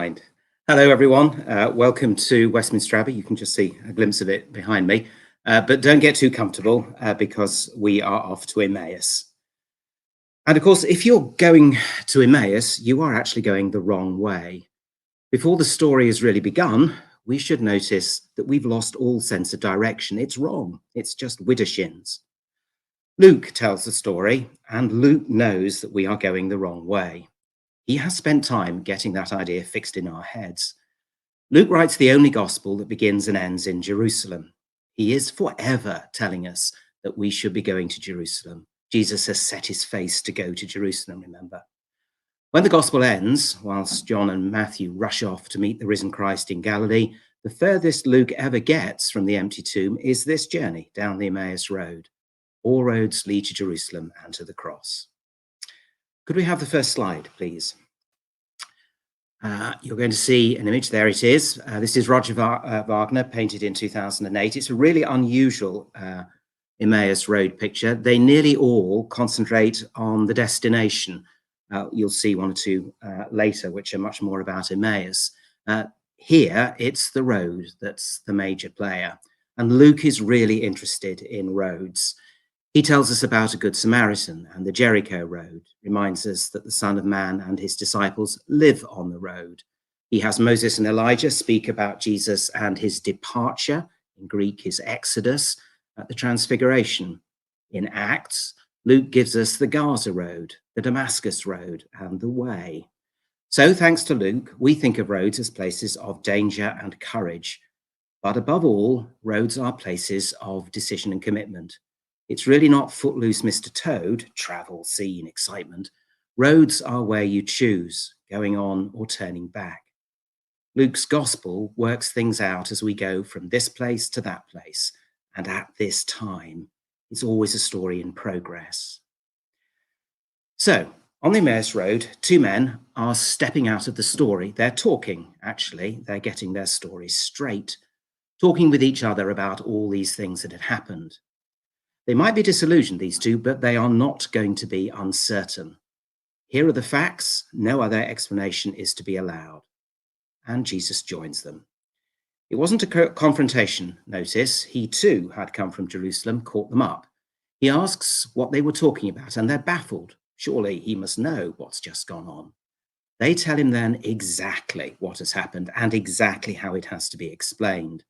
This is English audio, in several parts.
Hello, everyone. Welcome to Westminster Abbey. You can just see a glimpse of it behind me. But don't get too comfortable because we are off to Emmaus. And of course, if you're going to Emmaus, you are actually going the wrong way. Before the story has really begun, we should notice that we've lost all sense of direction. It's wrong. It's just widdershins. Luke tells the story, and Luke knows that we are going the wrong way. He has spent time getting that idea fixed in our heads. Luke writes the only gospel that begins and ends in Jerusalem. He is forever telling us that we should be going to Jerusalem. Jesus has set his face to go to Jerusalem, remember. When the gospel ends, whilst John and Matthew rush off to meet the risen Christ in Galilee, the furthest Luke ever gets from the empty tomb is this journey down the Emmaus road. All roads lead to Jerusalem and to the cross. Could we have the first slide, please? You're going to see an image. There it is. This is Roger Wagner, painted in 2008. It's a really unusual Emmaus Road picture. They nearly all concentrate on the destination. You'll see one or two later, which are much more about Emmaus. Here, it's the road that's the major player. And Luke is really interested in roads. He tells us about a Good Samaritan, and the Jericho Road reminds us that the Son of Man and his disciples live on the road. He has Moses and Elijah speak about Jesus and his departure, in Greek his exodus, at the Transfiguration. In Acts, Luke gives us the Gaza Road, the Damascus Road, and the Way. So thanks to Luke, we think of roads as places of danger and courage. But above all, roads are places of decision and commitment. It's really not footloose Mr. Toad, travel, scene, excitement. Roads are where you choose, going on or turning back. Luke's gospel works things out as we go from this place to that place, and at this time. It's always a story in progress. So, on the Emmaus Road, two men are stepping out of the story. They're talking, actually. They're getting their stories straight, talking with each other about all these things that had happened. They might be disillusioned, these two, but they are not going to be uncertain. Here are the facts. No other explanation is to be allowed. And Jesus joins them. It wasn't a confrontation, notice. He too had come from Jerusalem, caught them up. He asks what they were talking about, and they're baffled. Surely he must know what's just gone on. They tell him then exactly what has happened and exactly how it has to be explained.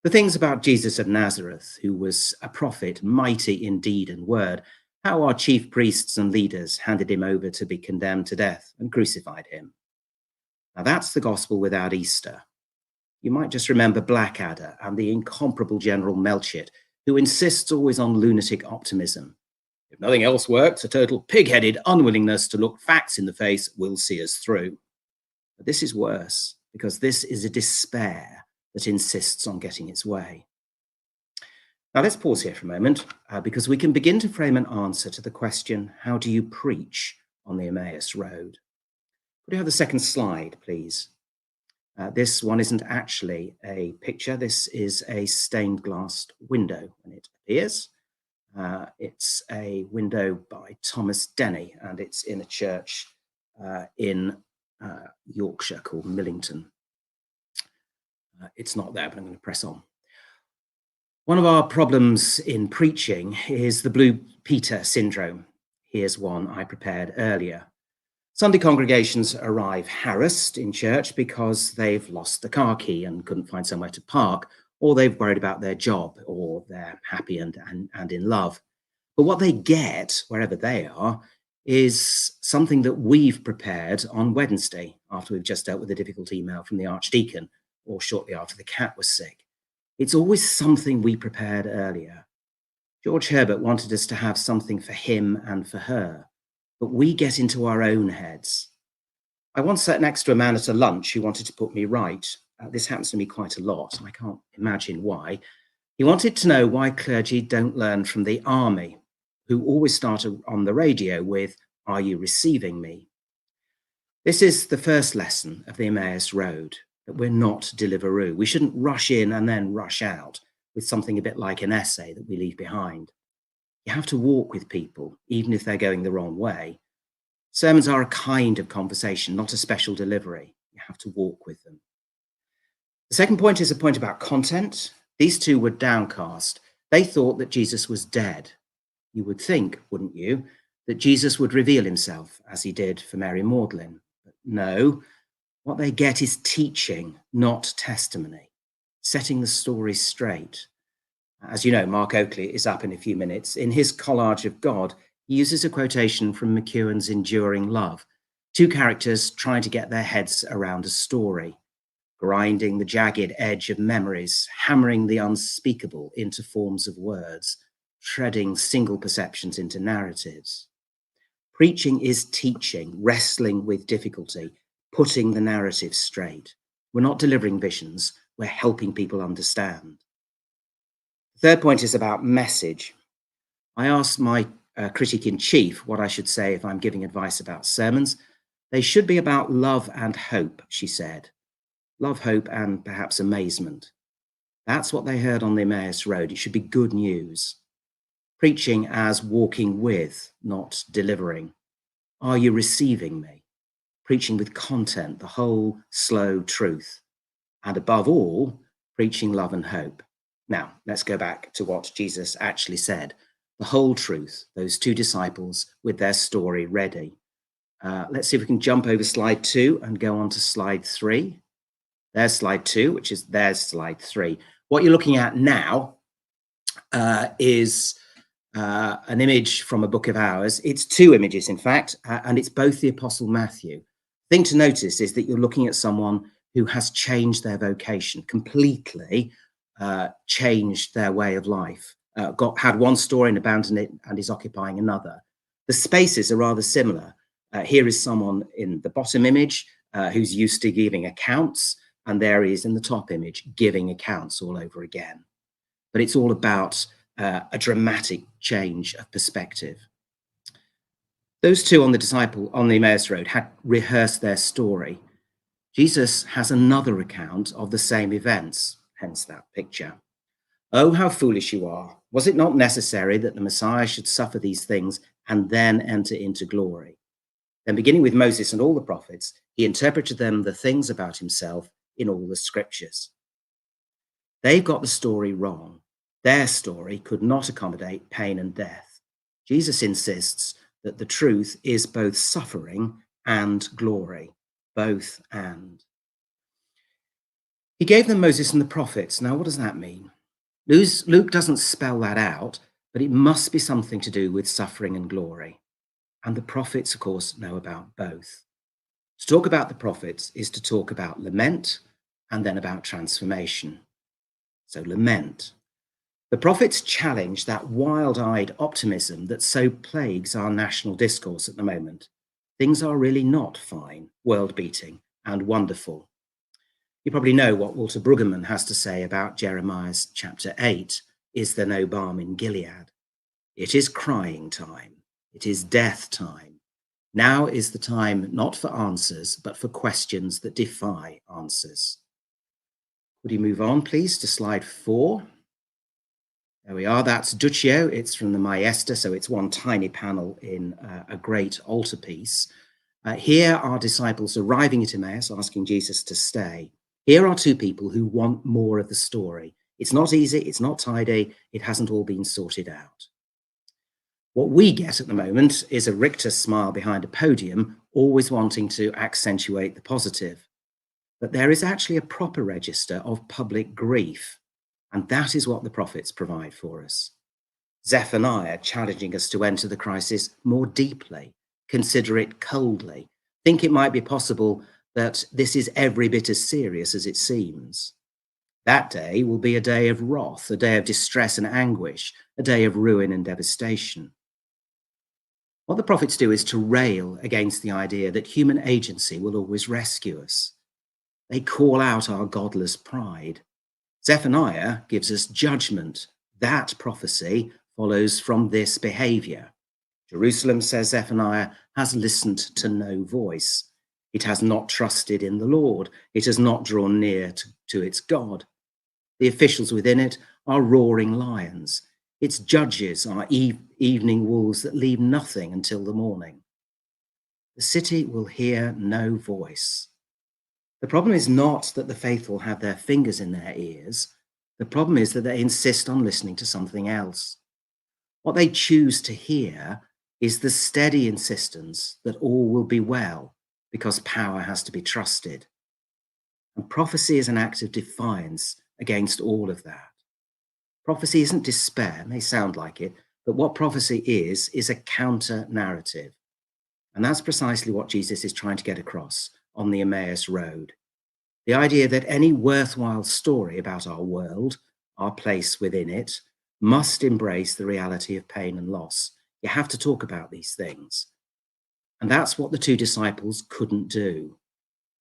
The things about Jesus of Nazareth, who was a prophet, mighty in deed and word, how our chief priests and leaders handed him over to be condemned to death and crucified him. Now that's the gospel without Easter. You might just remember Blackadder and the incomparable General Melchett, who insists always on lunatic optimism. If nothing else works, a total pig-headed unwillingness to look facts in the face will see us through. But this is worse, because this is a despair that insists on getting its way. Now let's pause here for a moment, because we can begin to frame an answer to the question, how do you preach on the Emmaus Road? Could you have the second slide, please? This one isn't actually a picture. This is a stained glass window when it appears. It's a window by Thomas Denny, and it's in a church in Yorkshire called Millington. It's not there, but I'm going to press on. One of our problems in preaching is the Blue Peter syndrome. Here's one I prepared earlier. Sunday congregations arrive harassed in church because they've lost the car key and couldn't find somewhere to park, or they've worried about their job, or they're happy and in love. But what they get, wherever they are, is something that we've prepared on Wednesday, after we've just dealt with a difficult email from the Archdeacon, or shortly after the cat was sick. It's always something we prepared earlier. George Herbert wanted us to have something for him and for her, but we get into our own heads. I once sat next to a man at a lunch who wanted to put me right. This happens to me quite a lot. I can't imagine why. He wanted to know why clergy don't learn from the army, who always start on the radio with, "Are you receiving me?" This is the first lesson of the Emmaus Road, that we're not Deliveroo. We shouldn't rush in and then rush out with something a bit like an essay that we leave behind. You have to walk with people, even if they're going the wrong way. Sermons are a kind of conversation, not a special delivery. You have to walk with them. The second point is a point about content. These two were downcast. They thought that Jesus was dead. You would think, wouldn't you, that Jesus would reveal himself as he did for Mary Magdalene. But no, what they get is teaching, not testimony, setting the story straight. As you know, Mark Oakley is up in a few minutes. In his collage of God, he uses a quotation from McEwan's Enduring Love. Two characters trying to get their heads around a story, grinding the jagged edge of memories, hammering the unspeakable into forms of words, shredding single perceptions into narratives. Preaching is teaching, wrestling with difficulty, putting the narrative straight. We're not delivering visions, we're helping people understand. The third point is about message. I asked my critic in chief what I should say if I'm giving advice about sermons. They should be about love and hope, she said. Love, hope, and perhaps amazement. That's what they heard on the Emmaus Road. It should be good news. Preaching as walking with, not delivering. Are you receiving me? Preaching with content, the whole slow truth. And above all, preaching love and hope. Now, let's go back to what Jesus actually said. The whole truth, those two disciples with their story ready. Let's see if we can jump over slide 2 and go on to slide 3. There's slide 2, which is there's slide 3. What you're looking at now is an image from a book of hours. It's two images, in fact, and it's both the Apostle Matthew. The thing to notice is that you're looking at someone who has changed their vocation, completely changed their way of life, had one story and abandoned it and is occupying another. The spaces are rather similar. Here is someone in the bottom image who's used to giving accounts, and there he is in the top image giving accounts all over again. But it's all about a dramatic change of perspective. Those two on the Emmaus Road had rehearsed their story. Jesus has another account of the same events, hence that picture. Oh, how foolish you are. Was it not necessary that the Messiah should suffer these things and then enter into glory? Then, beginning with Moses and all the prophets, he interpreted them the things about himself in all the scriptures. They've got the story wrong. Their story could not accommodate pain and death. Jesus insists that the truth is both suffering and glory, both and. He gave them Moses and the prophets. Now, what does that mean? Luke doesn't spell that out, but it must be something to do with suffering and glory. And the prophets, of course, know about both. To talk about the prophets is to talk about lament and then about transformation. So lament. The prophets challenge that wild-eyed optimism that so plagues our national discourse at the moment. Things are really not fine, world-beating, and wonderful. You probably know what Walter Brueggemann has to say about Jeremiah's chapter 8, Is there no balm in Gilead? It is crying time. It is death time. Now is the time not for answers, but for questions that defy answers. Would you move on, please, to slide 4? There we are. That's Duccio. It's from the Maesta, so it's one tiny panel in a great altarpiece. Here are disciples arriving at Emmaus, asking Jesus to stay. Here are two people who want more of the story. It's not easy, it's not tidy, it hasn't all been sorted out. What we get at the moment is a rictus smile behind a podium, always wanting to accentuate the positive. But there is actually a proper register of public grief, and that is what the prophets provide for us. Zephaniah challenging us to enter the crisis more deeply, consider it coldly, think it might be possible that this is every bit as serious as it seems. That day will be a day of wrath, a day of distress and anguish, a day of ruin and devastation. What the prophets do is to rail against the idea that human agency will always rescue us. They call out our godless pride. Zephaniah gives us judgment. That prophecy follows from this behavior. Jerusalem, says Zephaniah, has listened to no voice. It has not trusted in the Lord. It has not drawn near to its God. The officials within it are roaring lions. Its judges are evening wolves that leave nothing until the morning. The city will hear no voice. The problem is not that the faithful have their fingers in their ears. The problem is that they insist on listening to something else. What they choose to hear is the steady insistence that all will be well because power has to be trusted. And prophecy is an act of defiance against all of that. Prophecy isn't despair, it may sound like it, but what prophecy is a counter narrative. And that's precisely what Jesus is trying to get across on the Emmaus Road. The idea that any worthwhile story about our world, our place within it, must embrace the reality of pain and loss. You have to talk about these things. And that's what the two disciples couldn't do.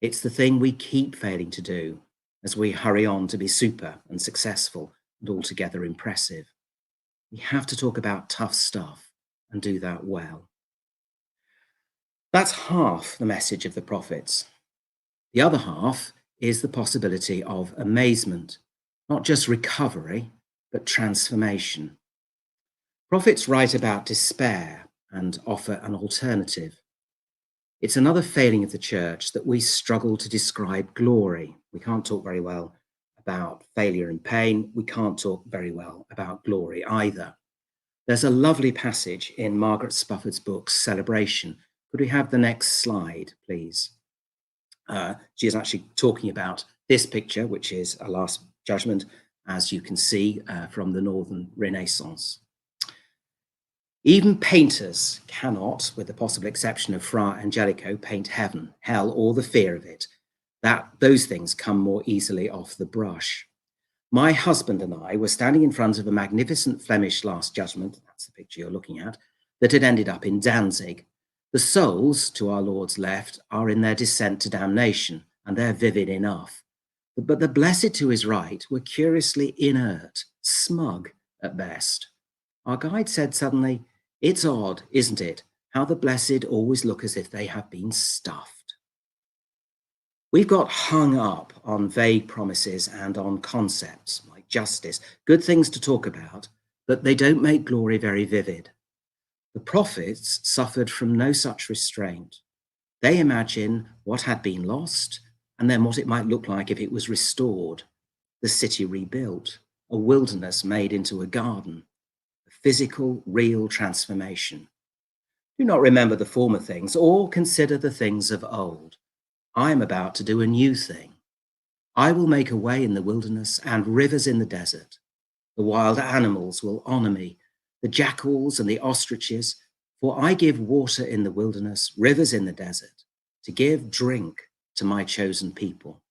It's the thing we keep failing to do as we hurry on to be super and successful and altogether impressive. We have to talk about tough stuff and do that well. That's half the message of the prophets. The other half is the possibility of amazement, not just recovery, but transformation. Prophets write about despair and offer an alternative. It's another failing of the church that we struggle to describe glory. We can't talk very well about failure and pain. We can't talk very well about glory either. There's a lovely passage in Margaret Spufford's book, Celebration. Could we have the next slide, please? She is actually talking about this picture, which is a Last Judgment, as you can see from the Northern Renaissance. Even painters cannot, with the possible exception of Fra Angelico, paint heaven, hell, or the fear of it. Those things come more easily off the brush. My husband and I were standing in front of a magnificent Flemish Last Judgment, that's the picture you're looking at, that had ended up in Danzig. The souls, to our Lord's left, are in their descent to damnation, and they're vivid enough. But the blessed to his right were curiously inert, smug at best. Our guide said suddenly, "It's odd, isn't it, how the blessed always look as if they have been stuffed." We've got hung up on vague promises and on concepts like justice, good things to talk about, but they don't make glory very vivid. The prophets suffered from no such restraint. They imagine what had been lost and then what it might look like if it was restored, the city rebuilt, a wilderness made into a garden, a physical, real transformation. Do not remember the former things or consider the things of old. I am about to do a new thing. I will make a way in the wilderness and rivers in the desert. The wild animals will honor me, the jackals and the ostriches, for I give water in the wilderness, rivers in the desert, to give drink to my chosen people.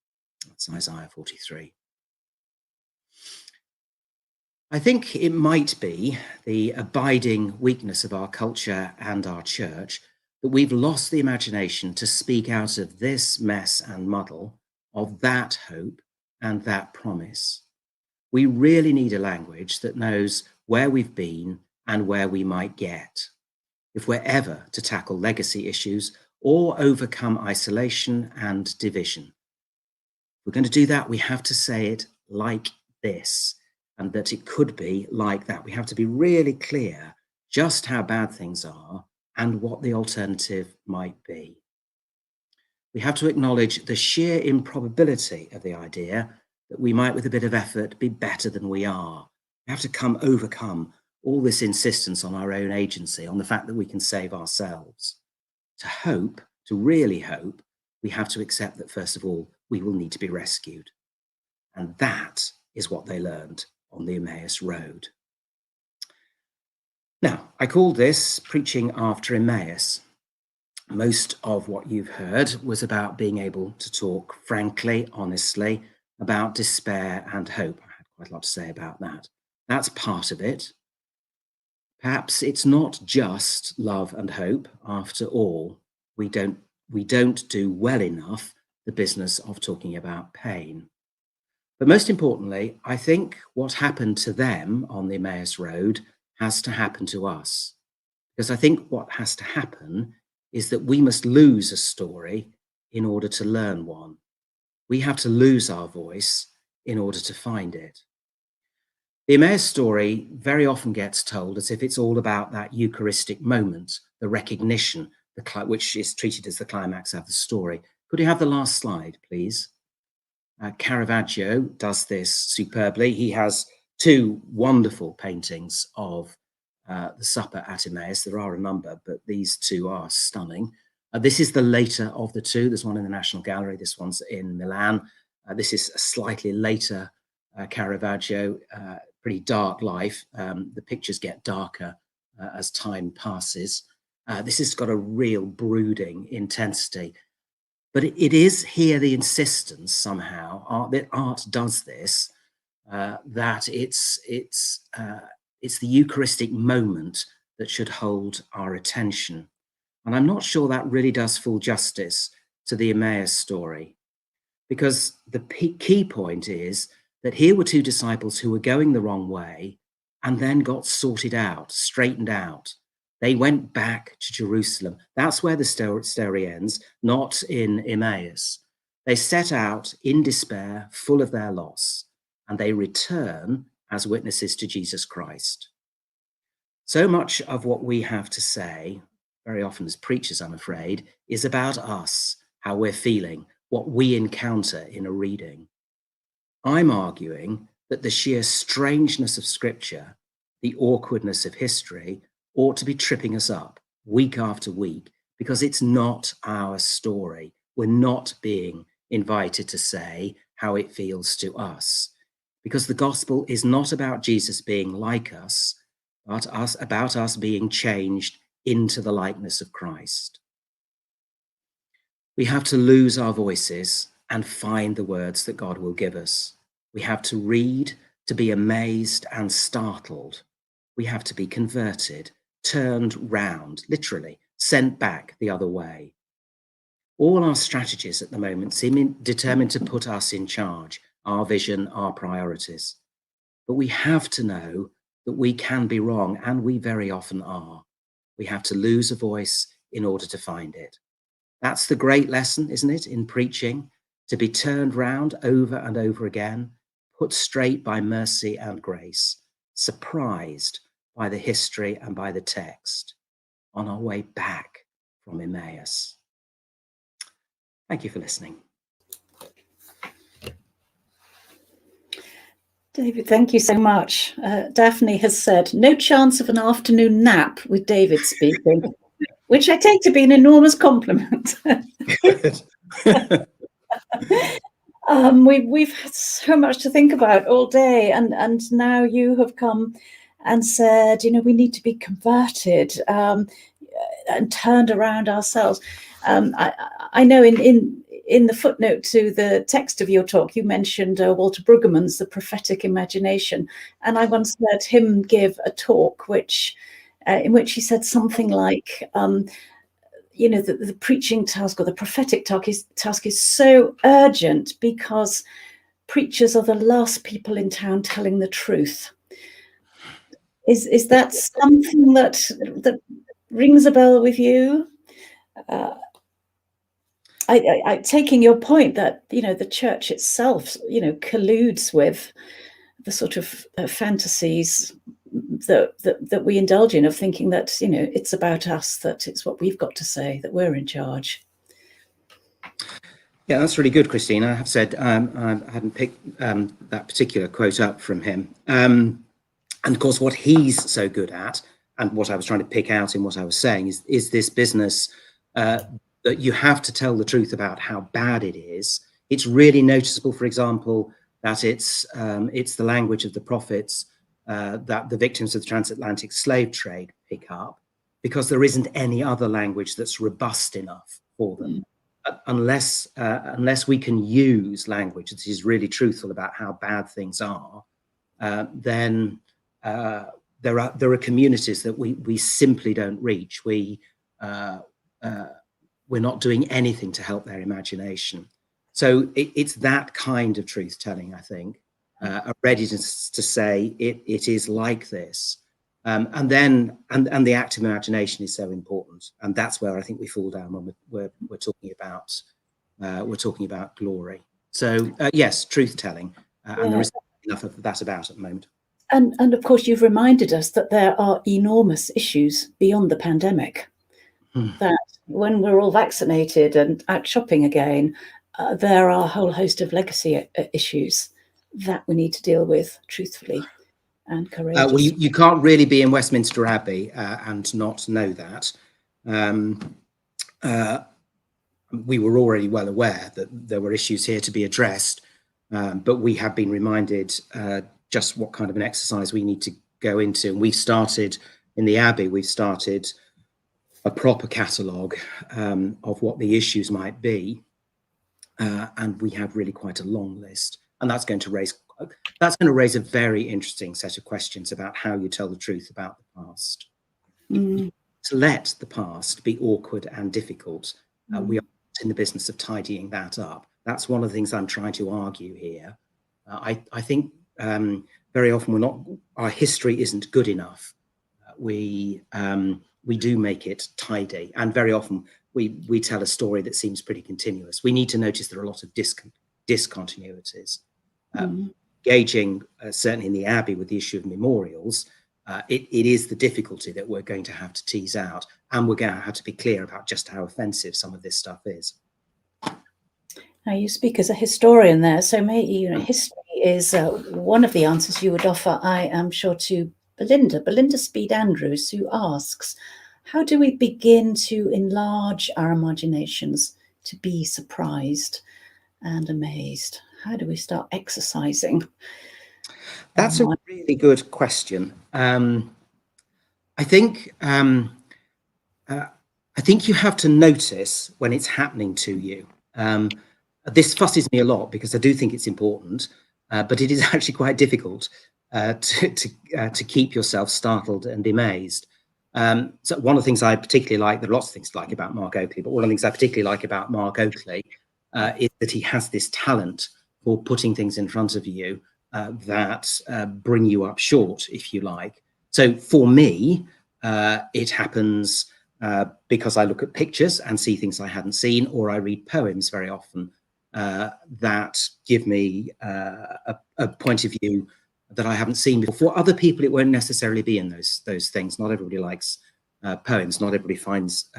That's Isaiah 43. I think it might be the abiding weakness of our culture and our church that we've lost the imagination to speak out of this mess and muddle of that hope and that promise. We really need a language that knows where we've been and where we might get, if we're ever to tackle legacy issues or overcome isolation and division. If we're going to do that, we have to say it like this, and that it could be like that. We have to be really clear just how bad things are and what the alternative might be. We have to acknowledge the sheer improbability of the idea that we might, with a bit of effort, be better than we are. We have to overcome all this insistence on our own agency, on the fact that we can save ourselves. To hope, to really hope, we have to accept that, first of all, we will need to be rescued. And that is what they learned on the Emmaus Road. Now, I called this Preaching After Emmaus. Most of what you've heard was about being able to talk frankly, honestly, about despair and hope. I had quite a lot to say about that. That's part of it. Perhaps it's not just love and hope. After all, we don't do well enough the business of talking about pain. But most importantly, I think what happened to them on the Emmaus Road has to happen to us. Because I think what has to happen is that we must lose a story in order to learn one. We have to lose our voice in order to find it. The Emmaus story very often gets told as if it's all about that Eucharistic moment, the recognition, which is treated as the climax of the story. Could you have the last slide, please? Caravaggio does this superbly. He has two wonderful paintings of the supper at Emmaus. There are a number, but these two are stunning. This is the later of the two. There's one in the National Gallery. This one's in Milan. This is a slightly later Caravaggio, pretty dark life. The pictures get darker as time passes. This has got a real brooding intensity. But it is here the insistence somehow that art does this, that it's the Eucharistic moment that should hold our attention. And I'm not sure that really does full justice to the Emmaus story, because the key point is that here were two disciples who were going the wrong way and then got sorted out, straightened out. They went back to Jerusalem. That's where the story ends, not in Emmaus. They set out in despair, full of their loss, and they return as witnesses to Jesus Christ. So much of what we have to say, very often as preachers, I'm afraid, is about us, how we're feeling, what we encounter in a reading. I'm arguing that the sheer strangeness of Scripture, the awkwardness of history, ought to be tripping us up week after week, because it's not our story. We're not being invited to say how it feels to us, because the gospel is not about Jesus being like us, but about us being changed into the likeness of Christ. We have to lose our voices and find the words that God will give us. We have to read, to be amazed and startled. We have to be converted, turned round, literally, sent back the other way. All our strategies at the moment seem determined to put us in charge, our vision, our priorities. But we have to know that we can be wrong, and we very often are. We have to lose a voice in order to find it. That's the great lesson, isn't it, in preaching, to be turned round over and over again, put straight by mercy and grace, surprised by the history and by the text, on our way back from Emmaus. Thank you for listening. David, thank you so much. Daphne has said, no chance of an afternoon nap with David speaking, which I take to be an enormous compliment. We've had so much to think about all day, and now you have come and said, we need to be converted and turned around ourselves. I know in the footnote to the text of your talk, you mentioned Walter Brueggemann's The Prophetic Imagination, and I once heard him give a talk in which he said something like, the preaching task or the prophetic task is so urgent because preachers are the last people in town telling the truth. Is that something that rings a bell with you? I taking your point that the church itself colludes with the sort of fantasies that we indulge in, of thinking that it's about us, that it's what we've got to say, that we're in charge. Yeah, that's really good, Christine. I have said I hadn't picked that particular quote up from him. And of course, what he's so good at, and what I was trying to pick out in what I was saying, is this business that you have to tell the truth about how bad it is. It's really noticeable, for example, that it's the language of the prophets that the victims of the transatlantic slave trade pick up, because there isn't any other language that's robust enough for them. Unless we can use language that is really truthful about how bad things are, then there are communities that we simply don't reach. We're not doing anything to help their imagination. So it's that kind of truth telling, I think, a readiness to say it is like this. And the active imagination is so important, and that's where I think we fall down when we're talking about glory. So yes, truth telling, and there is enough of that about at the moment. And of course, you've reminded us that there are enormous issues beyond the pandemic that when we're all vaccinated and out shopping again, there are a whole host of legacy issues that we need to deal with truthfully and courageously. Well, you can't really be in Westminster Abbey and not know that. We were already well aware that there were issues here to be addressed, but we have been reminded just what kind of an exercise we need to go into. And we've started in the Abbey, we've started a proper catalogue of what the issues might be. And we have really quite a long list. And that's going to raise a very interesting set of questions about how you tell the truth about the past. To let the past be awkward and difficult, we are in the business of tidying that up. That's one of the things I'm trying to argue here. I think very often our history isn't good enough. We do make it tidy, and very often we tell a story that seems pretty continuous. We need to notice there are a lot of discontinuities. Engaging, certainly in the Abbey, with the issue of memorials, it is the difficulty that we're going to have to tease out, and we're going to have to be clear about just how offensive some of this stuff is. Now, you speak as a historian there, so maybe history is one of the answers you would offer, I am sure, to Belinda Speed Andrews, who asks, how do we begin to enlarge our imaginations to be surprised and amazed? How do we start exercising? That's a really good question. I think you have to notice when it's happening to you. This fusses me a lot because I do think it's important, but it is actually quite difficult to keep yourself startled and amazed. So one of the things I particularly like, there are lots of things to like about Mark Oakley, but one of the things I particularly like about Mark Oakley is that he has this talent for putting things in front of you that bring you up short, if you like. So for me, it happens because I look at pictures and see things I hadn't seen, or I read poems very often that give me a point of view that I haven't seen before. For other people, it won't necessarily be in those things. Not everybody likes poems. Not everybody finds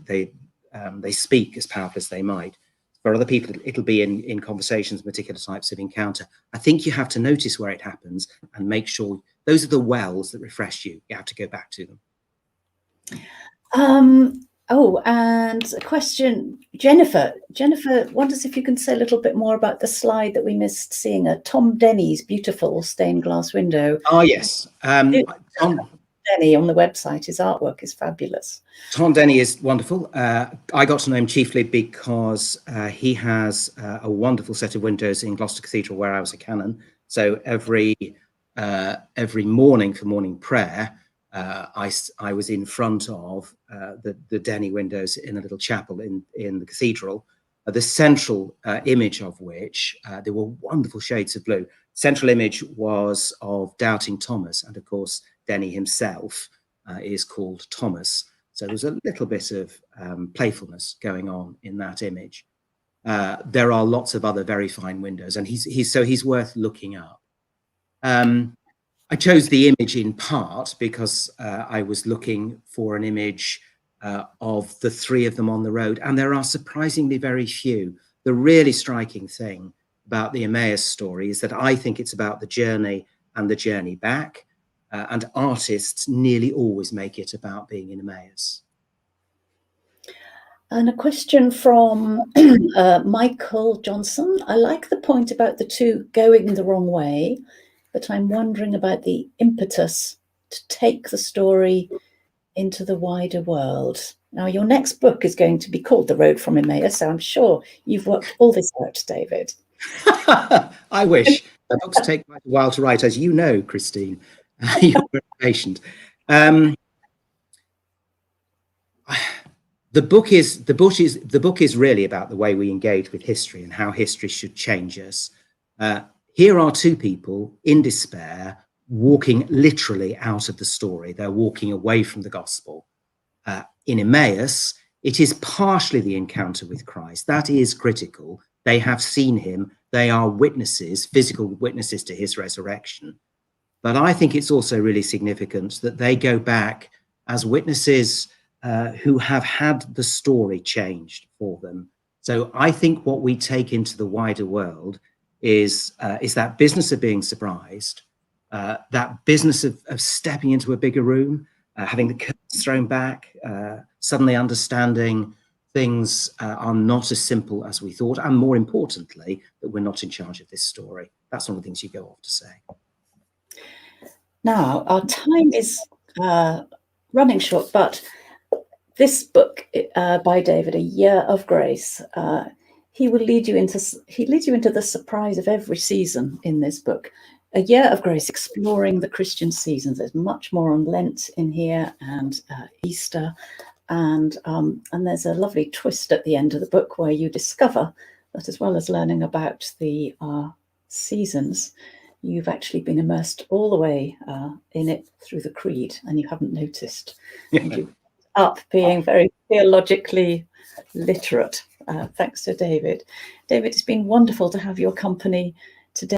they speak as powerful as they might. For other people, it'll be in conversations, particular types of encounter. I think you have to notice where it happens and make sure those are the wells that refresh you. You have to go back to them. Oh, and a question, Jennifer wonders if you can say a little bit more about the slide that we missed seeing, Tom Denny's beautiful stained glass window. Oh, yes. Tom Denny on the website, his artwork is fabulous. Tom Denny is wonderful. I got to know him chiefly because he has a wonderful set of windows in Gloucester Cathedral where I was a canon. So every morning for morning prayer, I was in front of the Denny windows in a little chapel in the cathedral, the central image of which, there were wonderful shades of blue. Central image was of Doubting Thomas, and of course Denny himself is called Thomas. So there's a little bit of playfulness going on in that image. There are lots of other very fine windows, and he's worth looking up. I chose the image in part because I was looking for an image of the three of them on the road, and there are surprisingly very few. The really striking thing about the Emmaus story is that I think it's about the journey and the journey back, and artists nearly always make it about being in Emmaus. And a question from Michael Johnson. I like the point about the two going the wrong way, but I'm wondering about the impetus to take the story into the wider world. Now, your next book is going to be called The Road from Emmaus, so I'm sure you've worked all this out, David. I wish. The books take quite a while to write, as you know, Christine. You're very patient. The book is really about the way we engage with history and how history should change us. Here are two people in despair, walking literally out of the story. They're walking away from the gospel. In Emmaus, it is partially the encounter with Christ. That is critical. They have seen him. They are witnesses, physical witnesses to his resurrection. But I think it's also really significant that they go back as witnesses who have had the story changed for them. So I think what we take into the wider world is that business of being surprised, that business of stepping into a bigger room, having the curtains thrown back, suddenly understanding things are not as simple as we thought, and more importantly, that we're not in charge of this story. That's one of the things you go off to say. Now, our time is running short, but this book by David, A Year of Grace, he leads you into the surprise of every season in this book. A Year of Grace, exploring the Christian seasons. There's much more on Lent in here, and Easter, and there's a lovely twist at the end of the book where you discover that, as well as learning about the seasons, you've actually been immersed all the way in it through the creed, and you haven't noticed. And you up being very theologically literate, thanks to David. David, it's been wonderful to have your company